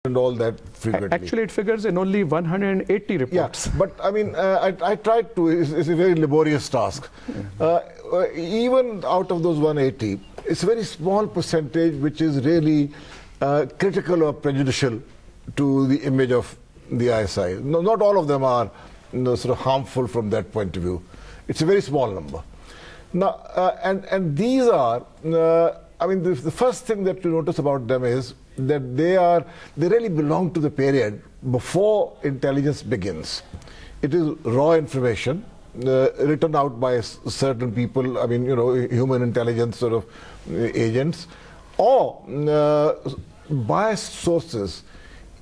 and all that frequently. Actually, it figures in only 180 reports. Yeah, but I mean, I tried to, it's a very laborious task. Even out of those 180, it's a very small percentage which is really critical or prejudicial to the image of the ISI. No, not all of them are sort of harmful from that point of view. It's a very small number. Now, and these are, I mean, the first thing that you notice about them is that they really belong to the period before intelligence begins. It is raw information written out by certain people, I mean, you know, human intelligence sort of agents, or biased sources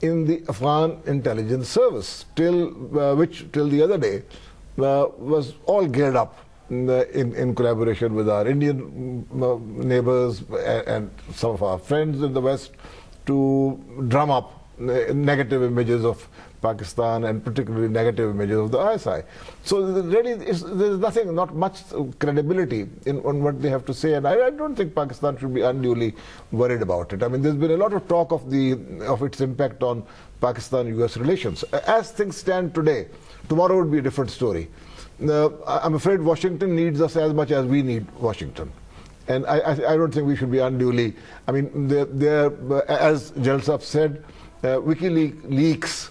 in the Afghan intelligence service, which till the other day was all geared up in collaboration with our Indian neighbors and some of our friends in the West to drum up negative images of Pakistan and particularly negative images of the ISI. So really there's nothing, not much credibility on what they have to say, and I don't think Pakistan should be unduly worried about it. I mean, there's been a lot of talk of its impact on Pakistan-US relations. As things stand today, tomorrow would be a different story. I'm afraid Washington needs us as much as we need Washington. And I don't think we should be unduly, I mean, they're as General Saab said, WikiLeaks,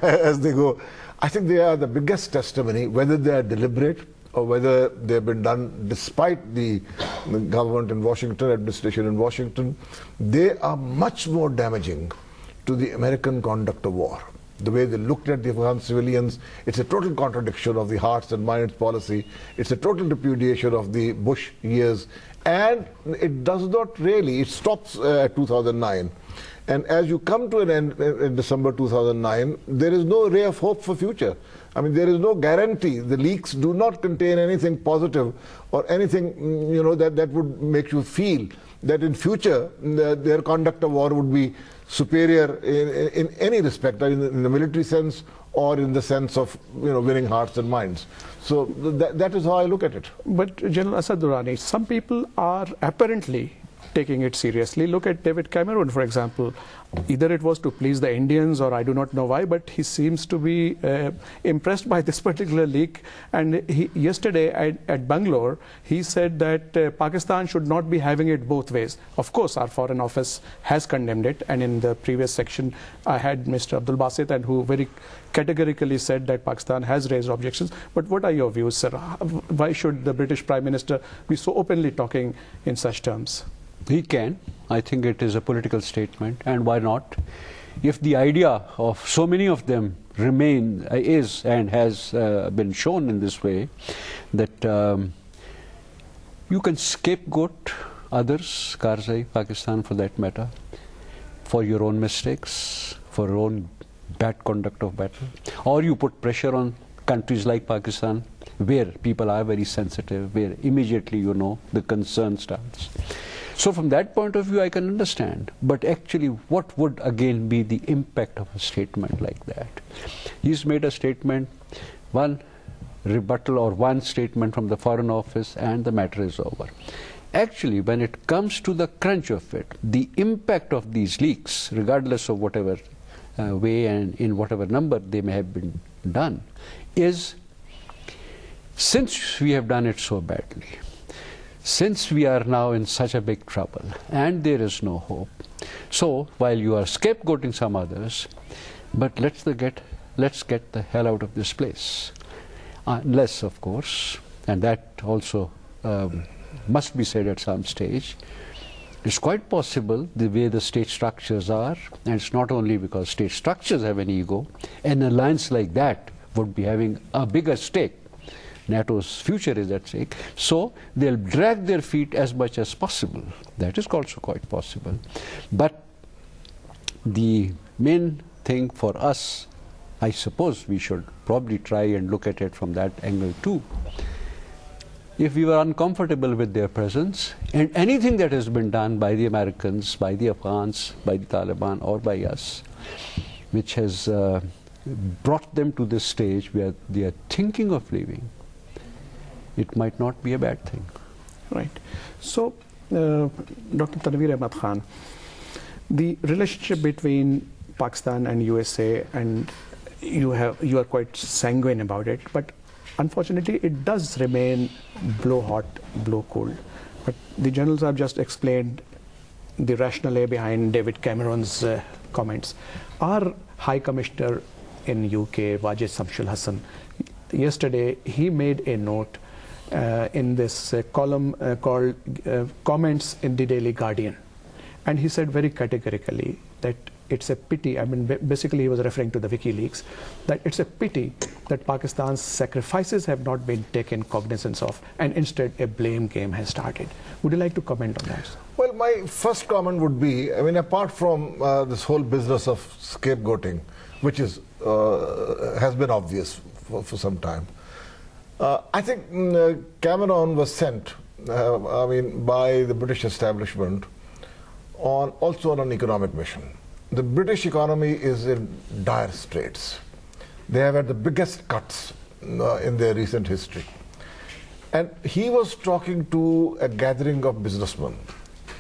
as they go, I think they are the biggest testimony, whether they are deliberate or whether they've been done despite the government in Washington, administration in Washington. They are much more damaging to the American conduct of war. The way they looked at the Afghan civilians, it's a total contradiction of the hearts and minds policy. It's a total repudiation of the Bush years. And it does not really, it stops at 2009. And as you come to an end in December 2009, there is no ray of hope for future. I mean, there is no guarantee. The leaks do not contain anything positive or anything, you know, that would make you feel that in future their conduct of war would be superior in any respect, in the military sense or in the sense of, you know, winning hearts and minds. So that is how I look at it. But General Asad Durrani, some people are apparently taking it seriously. Look at David Cameron, for example. Either it was to please the Indians or I do not know why, but he seems to be impressed by this particular leak. And yesterday at Bangalore, he said that Pakistan should not be having it both ways. Of course, our Foreign Office has condemned it. And in the previous section, I had Mr. Abdul Basit, and who very categorically said that Pakistan has raised objections. But what are your views, sir? Why should the British Prime Minister be so openly talking in such terms? He can. I think it is a political statement, and why not? If the idea of so many of them is and has been shown in this way, that you can scapegoat others, Karzai, Pakistan for that matter, for your own mistakes, for your own bad conduct of battle, or you put pressure on countries like Pakistan, where people are very sensitive, where immediately, you know, the concern starts. So from that point of view, I can understand. But actually, what would again be the impact of a statement like that? He's made a statement, one rebuttal or one statement from the Foreign Office, and the matter is over. Actually, when it comes to the crunch of it, the impact of these leaks, regardless of whatever way and in whatever number they may have been done, is, since we have done it so badly, since we are now in such a big trouble and there is no hope, so while you are scapegoating some others, but let's get the hell out of this place. Unless, of course, and that also must be said at some stage, it's quite possible the way the state structures are, and it's not only because state structures have an ego, an alliance like that would be having a bigger stake. NATO's future is at stake, so they'll drag their feet as much as possible. That is also quite possible. But the main thing for us, I suppose we should probably try and look at it from that angle too. If we were uncomfortable with their presence, and anything that has been done by the Americans, by the Afghans, by the Taliban, or by us, which has brought them to this stage where they are thinking of leaving, it might not be a bad thing. Right. So, Dr. Tanvir Ahmed Khan, The relationship between Pakistan and USA, and you are quite sanguine about it, but unfortunately it does remain blow hot, blow cold. But the generals have just explained the rationale behind David Cameron's comments. Our High Commissioner in UK, Wajid Samshul Hassan, yesterday he made a note in this column called Comments in the Daily Guardian. And he said very categorically that it's a pity, I mean basically he was referring to the WikiLeaks, that it's a pity that Pakistan's sacrifices have not been taken cognizance of, and instead a blame game has started. Would you like to comment on that? Well, my first comment would be, I mean, apart from this whole business of scapegoating, which is has been obvious for some time, I think Cameron was sent, I mean, by the British establishment also on an economic mission. The British economy is in dire straits. They have had the biggest cuts in their recent history. And he was talking to a gathering of businessmen.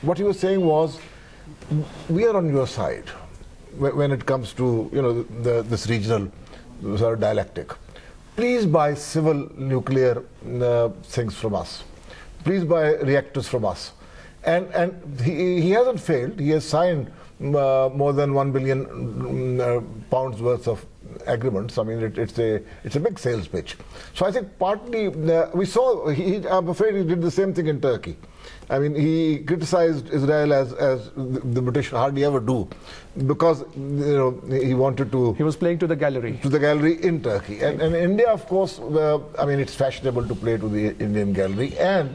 What he was saying was, we are on your side when it comes to, you know, this regional sort of dialectic. Please buy civil nuclear things from us. Please buy reactors from us. And he hasn't failed. He has signed more than £1 billion pounds worth of agreements. I mean, it's a big sales pitch. So I think partly we saw. I'm afraid he did the same thing in Turkey. I mean, he criticized Israel as the British hardly ever do, because you know he wanted to. He was playing to the gallery. To the gallery in Turkey, and India, of course. I mean, it's fashionable to play to the Indian gallery, and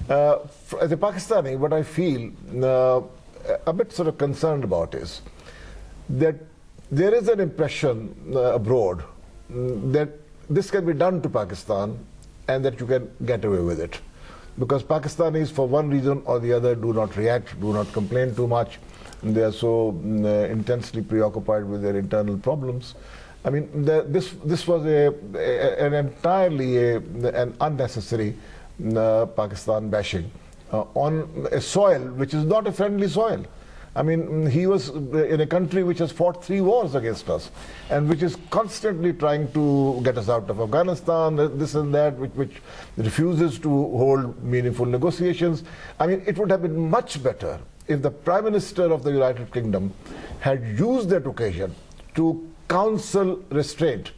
as a Pakistani, what I feel a bit sort of concerned about is that there is an impression abroad that this can be done to Pakistan and that you can get away with it. Because Pakistanis, for one reason or the other, do not react, do not complain too much. They are so intensely preoccupied with their internal problems. I mean, this was an entirely an unnecessary Pakistan bashing on a soil which is not a friendly soil. I mean, he was in a country which has fought 3 wars against us and which is constantly trying to get us out of Afghanistan, this and that, which refuses to hold meaningful negotiations. I mean, it would have been much better if the Prime Minister of the United Kingdom had used that occasion to counsel restraint,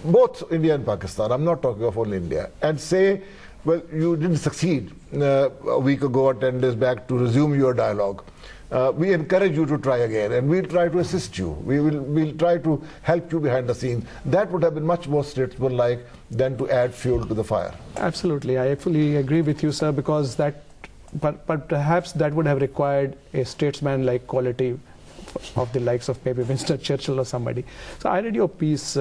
both India and Pakistan, I'm not talking of only India, and say, well, you didn't succeed a week ago or 10 days back to resume your dialogue. We encourage you to try again, and we'll try to assist you. We'll try to help you behind the scenes. That would have been much more statesmanlike than to add fuel to the fire. Absolutely, I fully agree with you, sir, because that, but perhaps that would have required a statesman-like quality of the likes of maybe Winston Churchill or somebody. So I read your piece,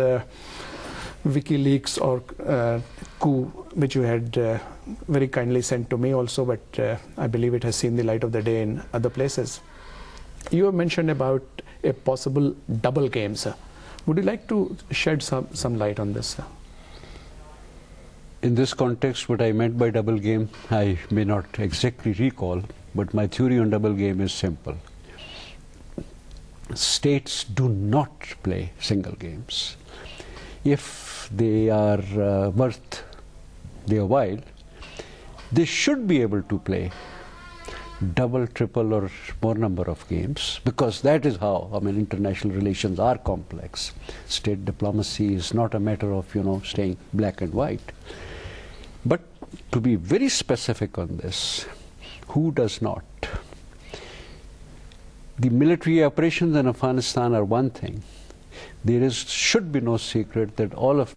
WikiLeaks or coup, which you had very kindly sent to me also, but I believe it has seen the light of the day in other places. You have mentioned about a possible double game, sir. Would you like to shed some light on this, sir? In this context, what I meant by double game, I may not exactly recall, but my theory on double game is simple. States do not play single games. If they are worth their while, they should be able to play double, triple or more number of games, because that is how, I mean, international relations are complex. State diplomacy is not a matter of, you know, staying black and white. But to be very specific on this, who does not? The military operations in Afghanistan are one thing. There should be no secret that all of